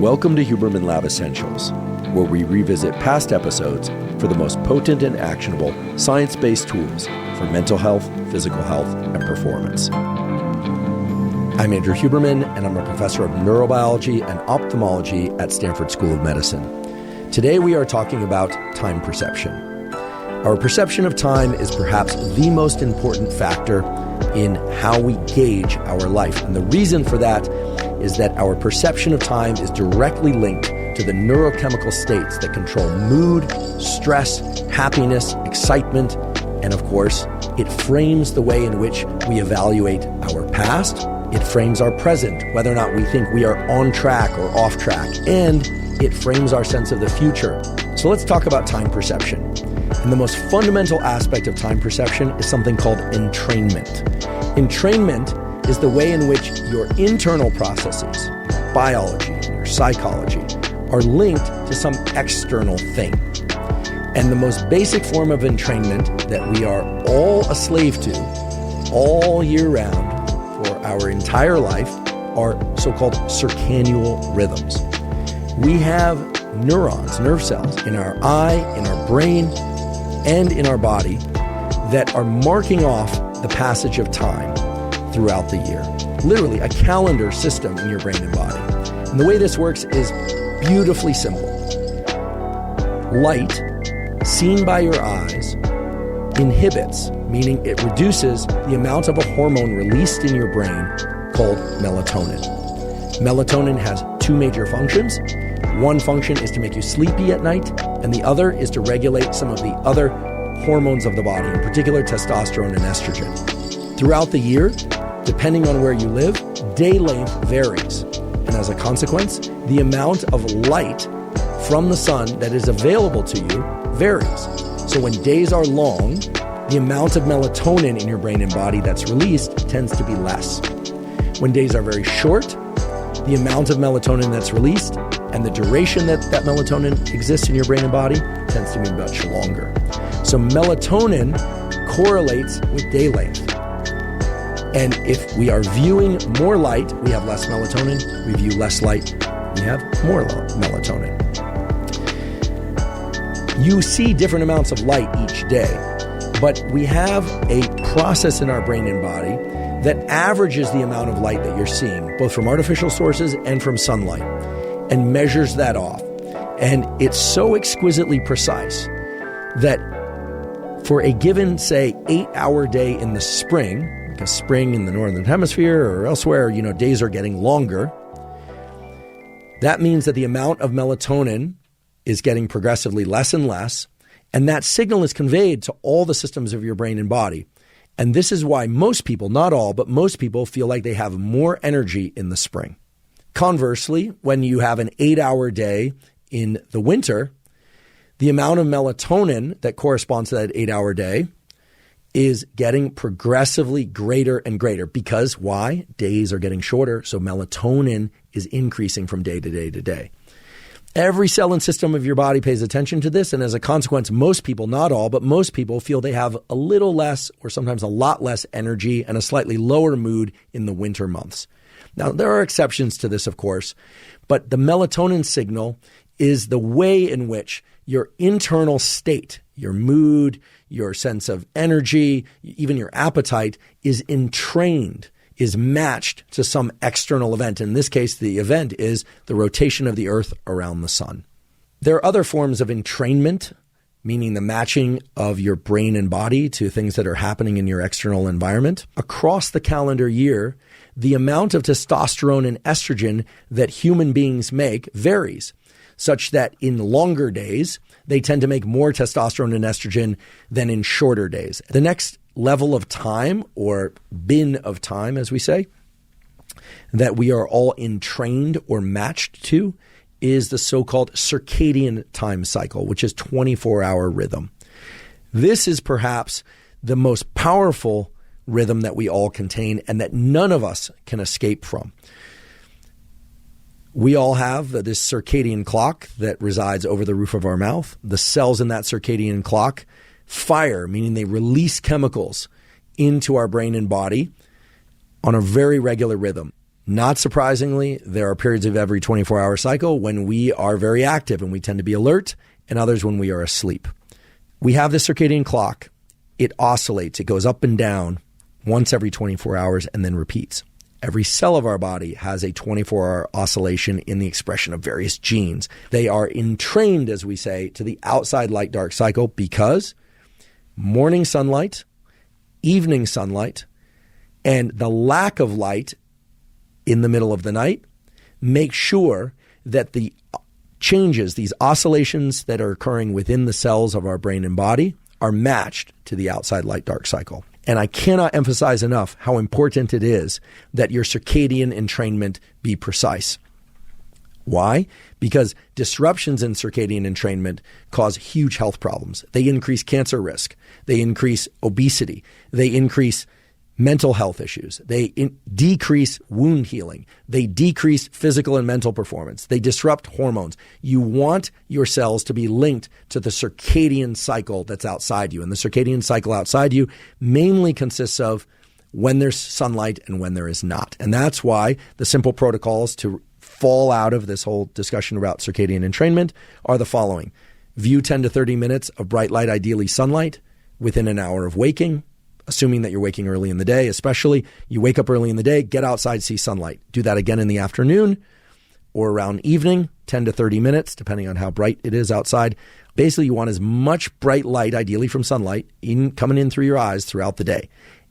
Welcome to Huberman Lab Essentials, where we revisit past episodes for the most potent and actionable science-based tools for mental health, physical health, and performance. I'm Andrew Huberman, and I'm a professor of neurobiology and ophthalmology at Stanford School of Medicine. Today we are talking about time perception. Our perception of time is perhaps the most important factor in how we gauge our life. And the reason for that is that our perception of time is directly linked to the neurochemical states that control mood, stress, happiness, excitement, and of course, it frames the way in which we evaluate our past. It frames our present, whether or not we think we are on track or off track, and it frames our sense of the future. So let's talk about time perception. And the most fundamental aspect of time perception is something called entrainment. Entrainment is the way in which your internal processes, your biology, and your psychology, are linked to some external thing. And the most basic form of entrainment that we are all a slave to all year round for our entire life are so-called circannual rhythms. We have neurons, nerve cells, in our eye, in our brain, and in our body that are marking off the passage of time throughout the year. Literally a calendar system in your brain and body. And the way this works is beautifully simple. Light, seen by your eyes, inhibits, meaning it reduces the amount of a hormone released in your brain called melatonin. Melatonin has two major functions. One function is to make you sleepy at night, and the other is to regulate some of the other hormones of the body, in particular testosterone and estrogen. Throughout the year, depending on where you live, day length varies. And as a consequence, the amount of light from the sun that is available to you varies. So when days are long, the amount of melatonin in your brain and body that's released tends to be less. When days are very short, the amount of melatonin that's released and the duration that melatonin exists in your brain and body tends to be much longer. So melatonin correlates with day length. And if we are viewing more light, we have less melatonin. We view less light, we have more melatonin. You see different amounts of light each day, but we have a process in our brain and body that averages the amount of light that you're seeing, both from artificial sources and from sunlight, and measures that off. And it's so exquisitely precise that for a given, say, 8-hour day in the spring, because spring in the northern hemisphere or elsewhere, days are getting longer, that means that the amount of melatonin is getting progressively less and less, and that signal is conveyed to all the systems of your brain and body. And this is why most people, not all, but most people feel like they have more energy in the spring. Conversely, when you have an 8-hour day in the winter, the amount of melatonin that corresponds to that 8-hour day is getting progressively greater and greater. Because why? Days are getting shorter, so melatonin is increasing from day to day to day. Every cell and system of your body pays attention to this, and as a consequence, most people, not all, but most people feel they have a little less or sometimes a lot less energy and a slightly lower mood in the winter months. Now, there are exceptions to this, of course, but the melatonin signal is the way in which your internal state, your mood, your sense of energy, even your appetite is entrained, is matched to some external event. In this case, the event is the rotation of the Earth around the sun. There are other forms of entrainment, meaning the matching of your brain and body to things that are happening in your external environment. Across the calendar year, the amount of testosterone and estrogen that human beings make varies, such that in longer days, they tend to make more testosterone and estrogen than in shorter days. The next level of time, or bin of time, as we say, that we are all entrained or matched to is the so-called circadian time cycle, which is 24-hour rhythm. This is perhaps the most powerful rhythm that we all contain and that none of us can escape from. We all have this circadian clock that resides over the roof of our mouth. The cells in that circadian clock fire, meaning they release chemicals into our brain and body on a very regular rhythm. Not surprisingly, there are periods of every 24-hour cycle when we are very active and we tend to be alert, and others when we are asleep. We have the circadian clock. It oscillates. It goes up and down once every 24 hours and then repeats. Every cell of our body has a 24-hour oscillation in the expression of various genes. They are entrained, as we say, to the outside light-dark cycle because morning sunlight, evening sunlight, and the lack of light in the middle of the night make sure that the changes, these oscillations that are occurring within the cells of our brain and body are matched to the outside light-dark cycle. And I cannot emphasize enough how important it is that your circadian entrainment be precise. Why? Because disruptions in circadian entrainment cause huge health problems. They increase cancer risk. They increase obesity. They increase mental health issues. They decrease wound healing. They decrease physical and mental performance. They disrupt hormones. You want your cells to be linked to the circadian cycle that's outside you. And the circadian cycle outside you mainly consists of when there's sunlight and when there is not. And that's why the simple protocols to fall out of this whole discussion about circadian entrainment are the following. View 10 to 30 minutes of bright light, ideally sunlight, within an hour of waking. Assuming that you're waking early in the day, especially you wake up early in the day, get outside, see sunlight. Do that again in the afternoon or around evening, 10 to 30 minutes, depending on how bright it is outside. Basically, you want as much bright light, ideally from sunlight, coming in through your eyes throughout the day.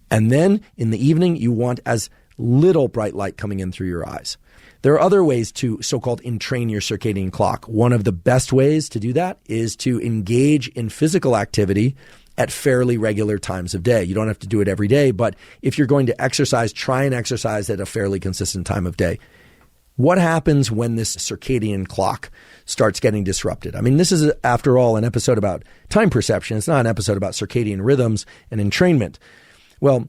And then in the evening, you want as little bright light coming in through your eyes. There are other ways to so-called entrain your circadian clock. One of the best ways to do that is to engage in physical activity at fairly regular times of day. You don't have to do it every day, but if you're going to exercise, try and exercise at a fairly consistent time of day. What happens when this circadian clock starts getting disrupted? I mean, this is, after all, an episode about time perception. It's not an episode about circadian rhythms and entrainment. Well,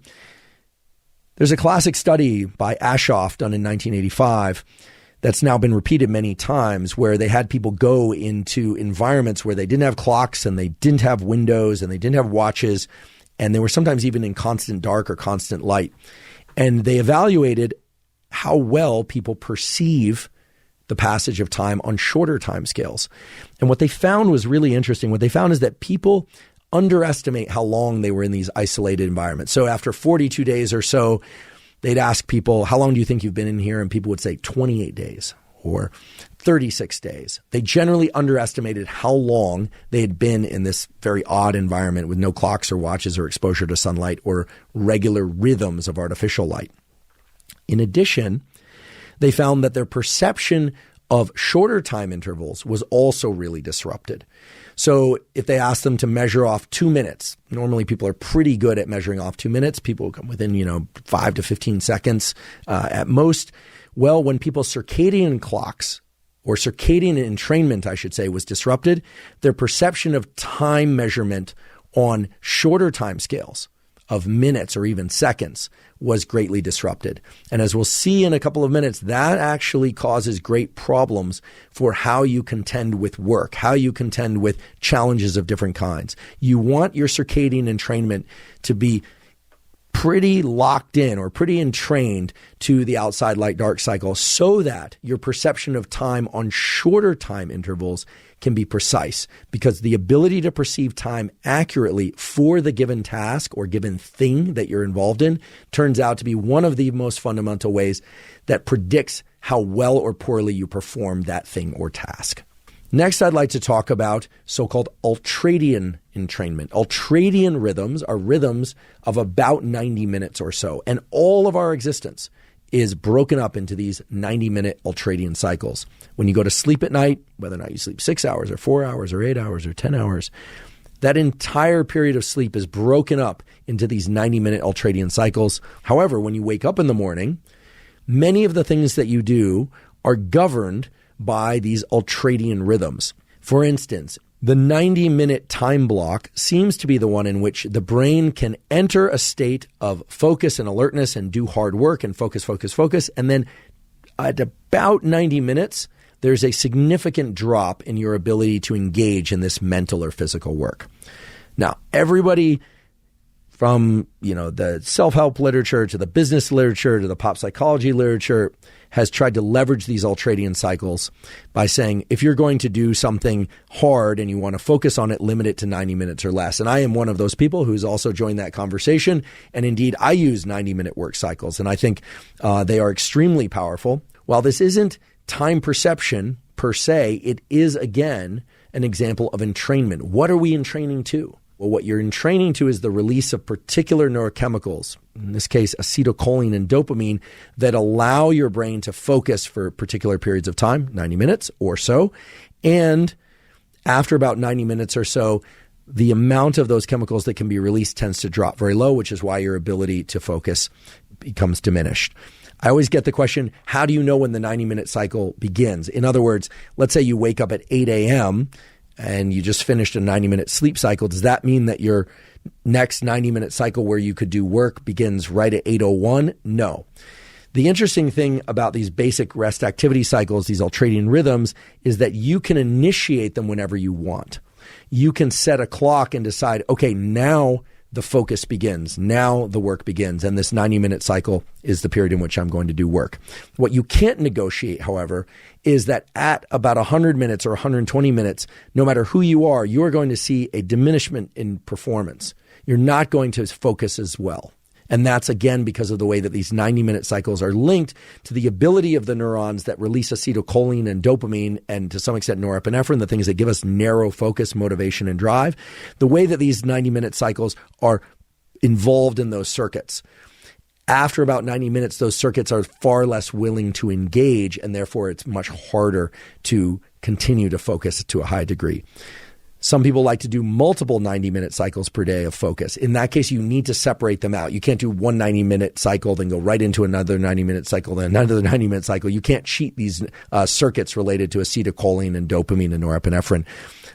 there's a classic study by Ashoff done in 1985 that's now been repeated many times, where they had people go into environments where they didn't have clocks and they didn't have windows and they didn't have watches, and they were sometimes even in constant dark or constant light. And they evaluated how well people perceive the passage of time on shorter time scales. And what they found was really interesting. What they found is that people underestimate how long they were in these isolated environments. So after 42 days or so, they'd ask people, how long do you think you've been in here? And people would say 28 days or 36 days. They generally underestimated how long they had been in this very odd environment with no clocks or watches or exposure to sunlight or regular rhythms of artificial light. In addition, they found that their perception of shorter time intervals was also really disrupted. So if they asked them to measure off 2 minutes, normally people are pretty good at measuring off 2 minutes. People come within, 5 to 15 seconds at most. Well, when people's circadian clocks or circadian entrainment, I should say, was disrupted, their perception of time measurement on shorter time scales of minutes or even seconds was greatly disrupted. And as we'll see in a couple of minutes, that actually causes great problems for how you contend with work, how you contend with challenges of different kinds. You want your circadian entrainment to be pretty locked in or pretty entrained to the outside light-dark cycle so that your perception of time on shorter time intervals can be precise, because the ability to perceive time accurately for the given task or given thing that you're involved in turns out to be one of the most fundamental ways that predicts how well or poorly you perform that thing or task. Next, I'd like to talk about so-called Ultradian entrainment. Ultradian rhythms are rhythms of about 90 minutes or so, and all of our existence is broken up into these 90-minute Ultradian cycles. When you go to sleep at night, whether or not you sleep 6 hours or 4 hours or 8 hours or 10 hours, that entire period of sleep is broken up into these 90-minute Ultradian cycles. However, when you wake up in the morning, many of the things that you do are governed by these Ultradian rhythms. For instance, the 90-minute time block seems to be the one in which the brain can enter a state of focus and alertness and do hard work and focus. And then at about 90 minutes, there's a significant drop in your ability to engage in this mental or physical work. Now, everybody from, the self-help literature to the business literature to the pop psychology literature, has tried to leverage these ultradian cycles by saying, if you're going to do something hard and you want to focus on it, limit it to 90 minutes or less. And I am one of those people who's also joined that conversation. And indeed, I use 90-minute work cycles, and I think they are extremely powerful. While this isn't time perception per se, it is, again, an example of entrainment. What are we entraining to? Well, what you're entraining to is the release of particular neurochemicals, in this case, acetylcholine and dopamine, that allow your brain to focus for particular periods of time, 90 minutes or so. And after about 90 minutes or so, the amount of those chemicals that can be released tends to drop very low, which is why your ability to focus becomes diminished. I always get the question, how do you know when the 90-minute cycle begins? In other words, let's say you wake up at 8 a.m., and you just finished a 90-minute sleep cycle. Does that mean that your next 90-minute cycle where you could do work begins right at 8:01? No. The interesting thing about these basic rest activity cycles, these ultradian rhythms, is that you can initiate them whenever you want. You can set a clock and decide, okay, now the focus begins. Now the work begins. And this 90-minute cycle is the period in which I'm going to do work. What you can't negotiate, however, is that at about 100 minutes or 120 minutes, no matter who you are going to see a diminishment in performance. You're not going to focus as well. And that's, again, because of the way that these 90-minute cycles are linked to the ability of the neurons that release acetylcholine and dopamine, and to some extent norepinephrine, the things that give us narrow focus, motivation, and drive. The way that these 90-minute cycles are involved in those circuits. After about 90 minutes, those circuits are far less willing to engage, and therefore it's much harder to continue to focus to a high degree. Some people like to do multiple 90-minute cycles per day of focus. In that case, you need to separate them out. You can't do one 90-minute cycle, then go right into another 90-minute cycle, then another 90-minute cycle. You can't cheat these circuits related to acetylcholine and dopamine and norepinephrine,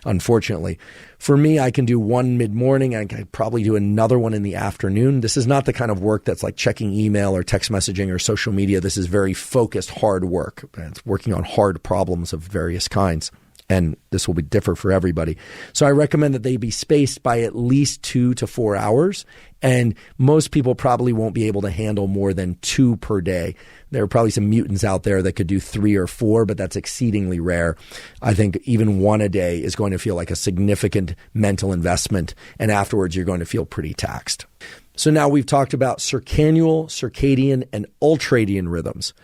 unfortunately. For me, I can do one mid-morning. I can probably do another one in the afternoon. This is not the kind of work that's like checking email or text messaging or social media. This is very focused, hard work. It's working on hard problems of various kinds. And this will differ for everybody. So I recommend that they be spaced by at least 2 to 4 hours. And most people probably won't be able to handle more than 2 per day. There are probably some mutants out there that could do 3 or 4, but that's exceedingly rare. I think even 1 a day is going to feel like a significant mental investment. And afterwards, you're going to feel pretty taxed. So now we've talked about circannual, circadian, and ultradian rhythms.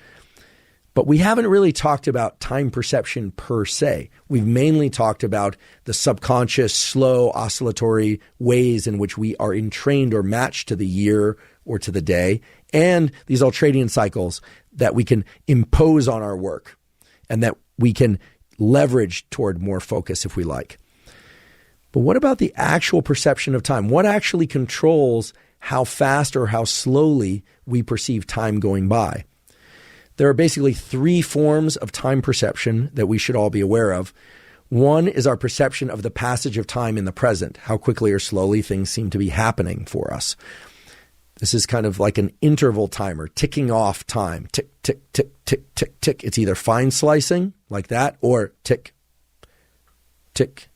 But we haven't really talked about time perception per se. We've mainly talked about the subconscious, slow, oscillatory ways in which we are entrained or matched to the year or to the day, and these ultradian cycles that we can impose on our work and that we can leverage toward more focus if we like. But what about the actual perception of time? What actually controls how fast or how slowly we perceive time going by? There are basically 3 forms of time perception that we should all be aware of. One is our perception of the passage of time in the present, how quickly or slowly things seem to be happening for us. This is kind of like an interval timer, ticking off time. Tick, tick, tick, tick, tick, tick. It's either fine slicing like that or tick, tick,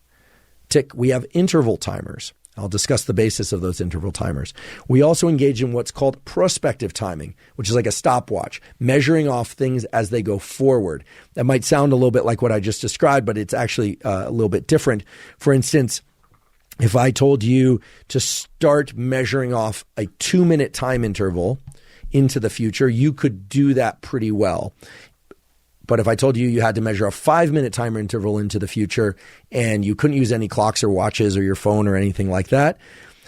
tick. We have interval timers. I'll discuss the basis of those interval timers. We also engage in what's called prospective timing, which is like a stopwatch, measuring off things as they go forward. That might sound a little bit like what I just described, but it's actually a little bit different. For instance, if I told you to start measuring off a 2-minute time interval into the future, you could do that pretty well. But if I told you you had to measure a 5-minute time interval into the future and you couldn't use any clocks or watches or your phone or anything like that,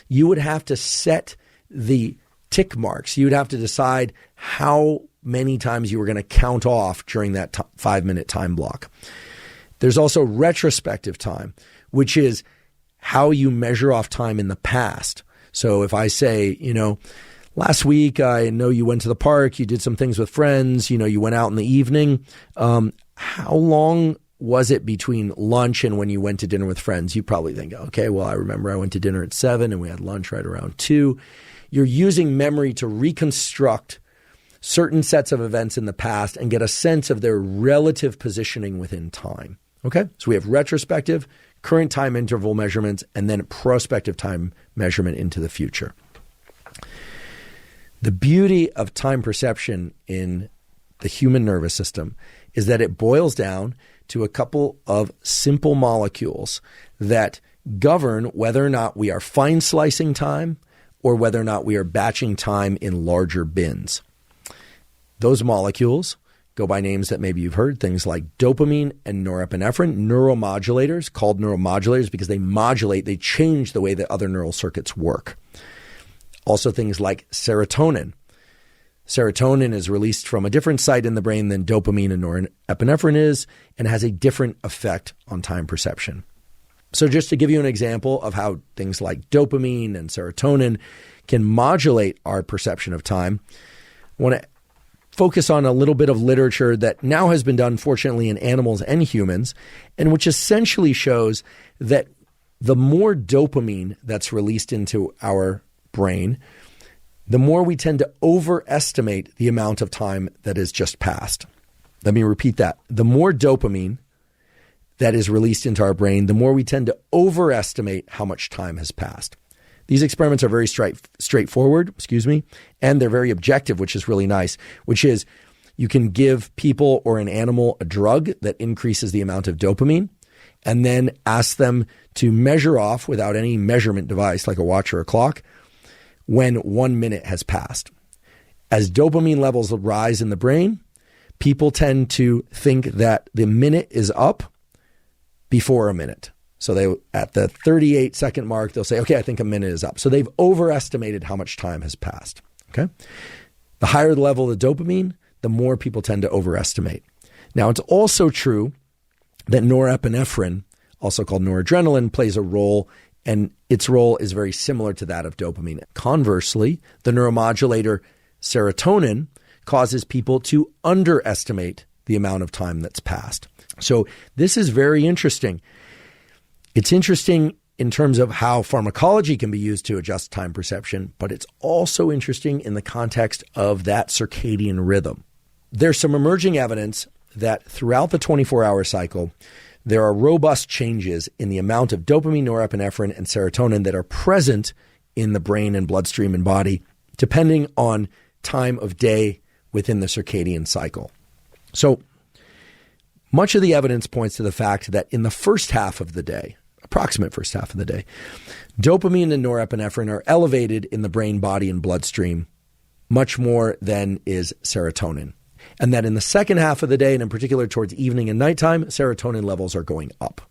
you would have to set the tick marks. You would have to decide how many times you were going to count off during that 5-minute time block. There's also retrospective time, which is how you measure off time in the past. So if I say, last week, I know you went to the park, you did some things with friends, you went out in the evening. How long was it between lunch and when you went to dinner with friends? You probably think, okay, well, I remember I went to dinner at 7 and we had lunch right around 2. You're using memory to reconstruct certain sets of events in the past and get a sense of their relative positioning within time. Okay? So we have retrospective, current time interval measurements, and then prospective time measurement into the future. The beauty of time perception in the human nervous system is that it boils down to a couple of simple molecules that govern whether or not we are fine slicing time or whether or not we are batching time in larger bins. Those molecules go by names that maybe you've heard, things like dopamine and norepinephrine, neuromodulators, called neuromodulators because they change the way that other neural circuits work. Also things like serotonin. Serotonin is released from a different site in the brain than dopamine and norepinephrine is, and has a different effect on time perception. So just to give you an example of how things like dopamine and serotonin can modulate our perception of time, I want to focus on a little bit of literature that now has been done, fortunately, in animals and humans, and which essentially shows that the more dopamine that's released into our brain, the more we tend to overestimate the amount of time that is just passed. Let me repeat that. The more dopamine that is released into our brain, the more we tend to overestimate how much time has passed. These experiments are very straightforward, and they're very objective, which is really nice, which is you can give people or an animal a drug that increases the amount of dopamine and then ask them to measure off without any measurement device like a watch or a clock when 1 minute has passed. As dopamine levels rise in the brain, people tend to think that the minute is up before a minute. So they, at the 38-second mark, they'll say, okay, I think a minute is up. So they've overestimated how much time has passed. Okay. The higher the level of the dopamine, the more people tend to overestimate. Now, it's also true that norepinephrine, also called noradrenaline, plays a role, and its role is very similar to that of dopamine. Conversely, the neuromodulator serotonin causes people to underestimate the amount of time that's passed. So this is very interesting. It's interesting in terms of how pharmacology can be used to adjust time perception, but it's also interesting in the context of that circadian rhythm. There's some emerging evidence that throughout the 24-hour cycle, there are robust changes in the amount of dopamine, norepinephrine, and serotonin that are present in the brain and bloodstream and body, depending on time of day within the circadian cycle. So much of the evidence points to the fact that in the first half of the day, approximate first half of the day, dopamine and norepinephrine are elevated in the brain, body, and bloodstream much more than is serotonin. And that in the second half of the day, and in particular towards evening and nighttime, serotonin levels are going up.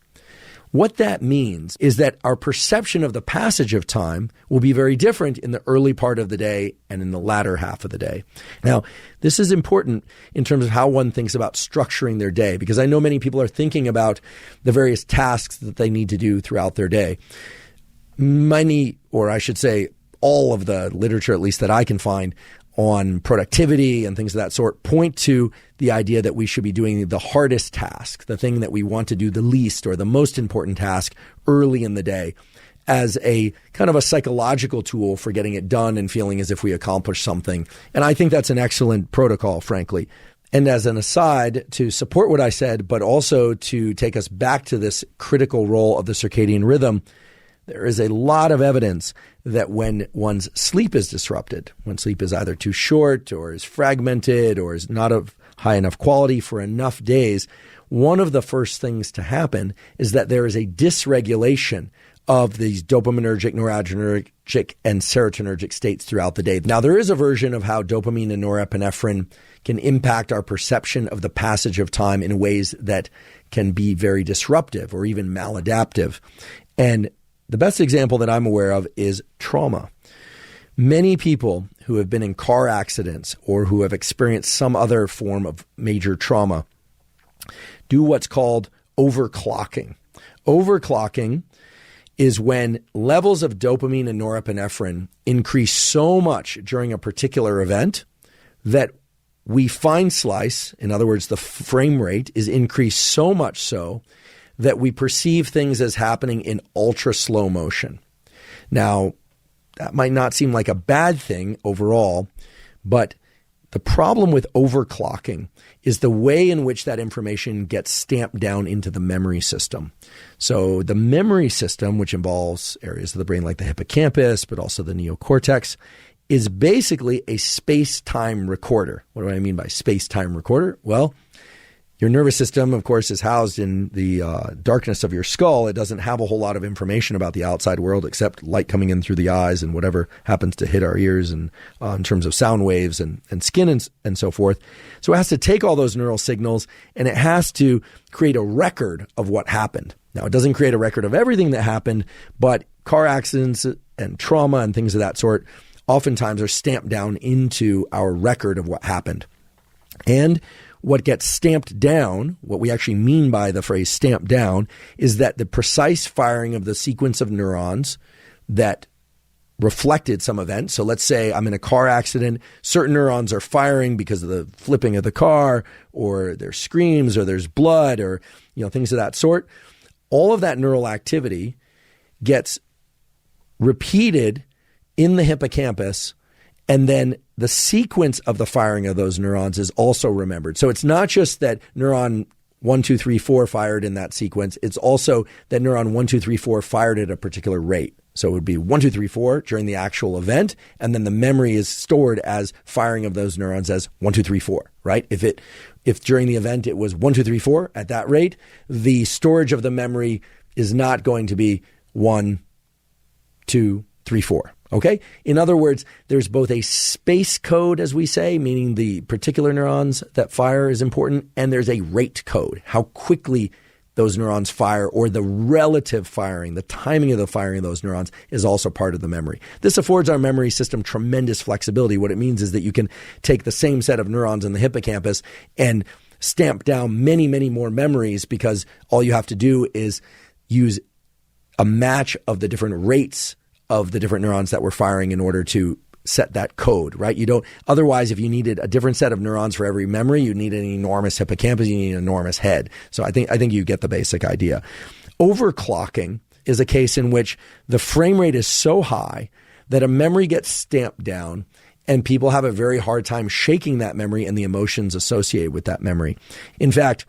What that means is that our perception of the passage of time will be very different in the early part of the day and in the latter half of the day. Now, this is important in terms of how one thinks about structuring their day, because I know many people are thinking about the various tasks that they need to do throughout their day. Many, or I should say all of the literature, at least that I can find, on productivity and things of that sort point to the idea that we should be doing the hardest task, the thing that we want to do the least or the most important task early in the day as a kind of a psychological tool for getting it done and feeling as if we accomplished something. And I think that's an excellent protocol, frankly. And as an aside, to support what I said, but also to take us back to this critical role of the circadian rhythm, there is a lot of evidence that when one's sleep is disrupted, when sleep is either too short or is fragmented or is not of high enough quality for enough days, one of the first things to happen is that there is a dysregulation of these dopaminergic, noradrenergic, and serotonergic states throughout the day. Now, there is a version of how dopamine and norepinephrine can impact our perception of the passage of time in ways that can be very disruptive or even maladaptive. And the best example that I'm aware of is trauma. Many people who have been in car accidents or who have experienced some other form of major trauma do what's called overclocking. Overclocking is when levels of dopamine and norepinephrine increase so much during a particular event that we fine slice, in other words, the frame rate is increased so much so that we perceive things as happening in ultra slow motion. Now, that might not seem like a bad thing overall, but the problem with overclocking is the way in which that information gets stamped down into the memory system. So the memory system, which involves areas of the brain like the hippocampus, but also the neocortex, is basically a space-time recorder. What do I mean by space-time recorder? Well, your nervous system, of course, is housed in the darkness of your skull. It doesn't have a whole lot of information about the outside world except light coming in through the eyes and whatever happens to hit our ears and in terms of sound waves and skin and so forth. So it has to take all those neural signals and it has to create a record of what happened. Now, it doesn't create a record of everything that happened, but car accidents and trauma and things of that sort oftentimes are stamped down into our record of what happened. And what gets stamped down, what we actually mean by the phrase stamped down, is that the precise firing of the sequence of neurons that reflected some event. So let's say I'm in a car accident, certain neurons are firing because of the flipping of the car, or there's screams, or there's blood, or things of that sort. All of that neural activity gets repeated in the hippocampus, and then the sequence of the firing of those neurons is also remembered. So it's not just that neuron 1, 2, 3, 4 fired in that sequence. It's also that neuron 1, 2, 3, 4 fired at a particular rate. So it would be 1, 2, 3, 4 during the actual event, and then the memory is stored as firing of those neurons as 1, 2, 3, 4, right? If during the event it was 1, 2, 3, 4 at that rate, the storage of the memory is not going to be 1, 2, 3, 4. Okay? In other words, there's both a space code, as we say, meaning the particular neurons that fire is important, and there's a rate code, how quickly those neurons fire, or the relative firing, the timing of the firing of those neurons is also part of the memory. This affords our memory system tremendous flexibility. What it means is that you can take the same set of neurons in the hippocampus and stamp down many, many more memories, because all you have to do is use a match of the different rates of the different neurons that were firing in order to set that code, right? Otherwise, if you needed a different set of neurons for every memory, you need an enormous hippocampus, you need an enormous head. So I think you get the basic idea. Overclocking is a case in which the frame rate is so high that a memory gets stamped down and people have a very hard time shaking that memory and the emotions associated with that memory. In fact,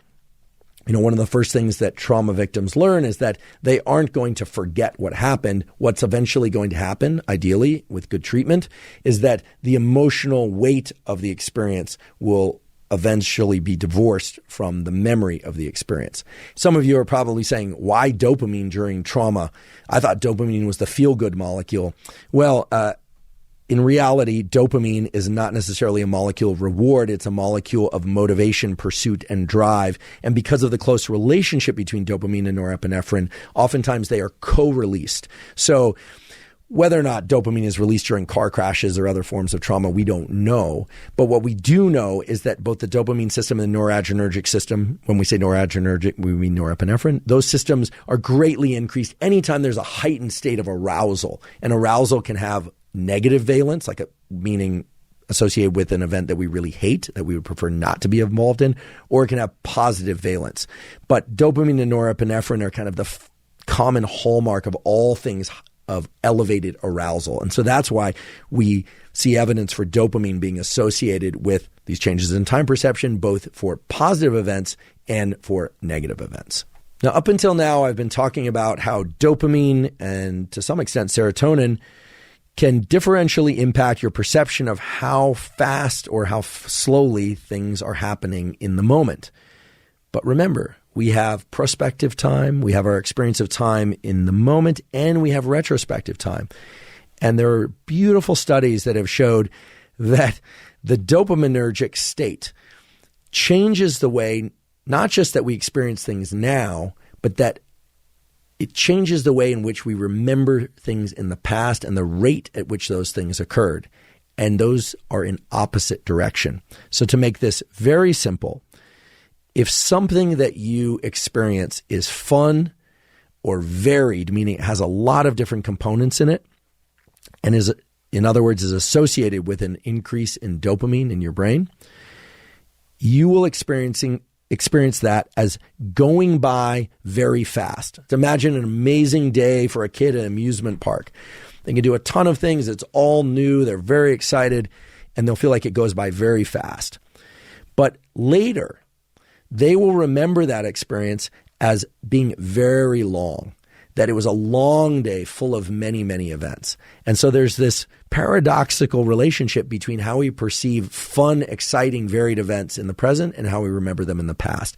one of the first things that trauma victims learn is that they aren't going to forget what happened. What's eventually going to happen, ideally with good treatment, is that the emotional weight of the experience will eventually be divorced from the memory of the experience. Some of you are probably saying, why dopamine during trauma? I thought dopamine was the feel-good molecule. Well, in reality, dopamine is not necessarily a molecule of reward. It's a molecule of motivation, pursuit, and drive. And because of the close relationship between dopamine and norepinephrine, oftentimes they are co-released. So whether or not dopamine is released during car crashes or other forms of trauma, we don't know. But what we do know is that both the dopamine system and the noradrenergic system, when we say noradrenergic, we mean norepinephrine, those systems are greatly increased anytime there's a heightened state of arousal. And arousal can have negative valence, meaning associated with an event that we really hate, that we would prefer not to be involved in, or it can have positive valence. But dopamine and norepinephrine are kind of the common hallmark of all things of elevated arousal. And so that's why we see evidence for dopamine being associated with these changes in time perception, both for positive events and for negative events. Now, up until now, I've been talking about how dopamine and to some extent serotonin can differentially impact your perception of how fast or how slowly things are happening in the moment. But remember, we have prospective time, we have our experience of time in the moment, and we have retrospective time. And there are beautiful studies that have showed that the dopaminergic state changes the way, not just that we experience things now, but that it changes the way in which we remember things in the past and the rate at which those things occurred. And those are in opposite direction. So to make this very simple, if something that you experience is fun or varied, meaning it has a lot of different components in it, and is, in other words, is associated with an increase in dopamine in your brain, you will experience that as going by very fast. Imagine an amazing day for a kid at an amusement park. They can do a ton of things. It's all new. They're very excited, and they'll feel like it goes by very fast. But later, they will remember that experience as being very long. that it was a long day full of many, many events. And so there's this paradoxical relationship between how we perceive fun, exciting, varied events in the present and how we remember them in the past.